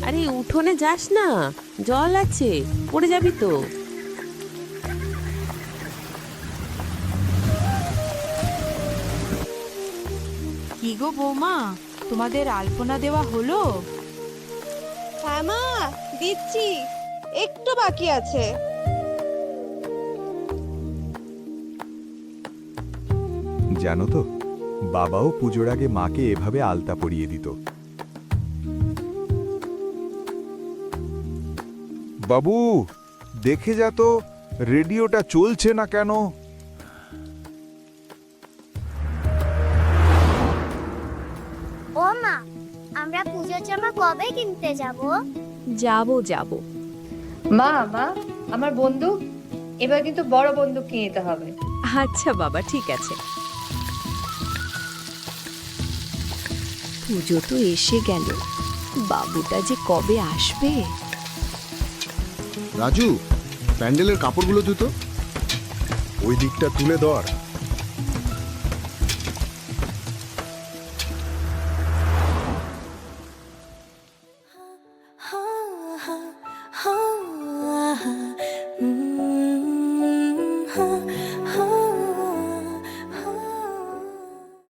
আরে উঠোনে যাস না, জল আছে, পড়ে যাবি তো। কি গো বৌমা, তোমাদের আলপনা দেওয়া হলো? হ্যাঁ মা, দিচ্ছি, একটু বাকি আছে। জানো তো, বাবাও পুজোর আগে মাকে এভাবে আলতা পরিয়ে দিত। বাবু, দেখে যা তো, রেডিওটা চলছে না কেন? ও মা, আমরা পুজোর জামা কবে কিনতে যাব? যাব। মা মা, আমার বন্দুক এবার কিন্তু বড় বন্দুক কিনে নিতে হবে। আচ্ছা বাবা, ঠিক আছে। পুজো তো এসে গেল, বাবুটা যে কবে আসবে। রাজু, প্যান্ডেলের কাপড়গুলো জুতো ওই দিকটা তুলে ধর।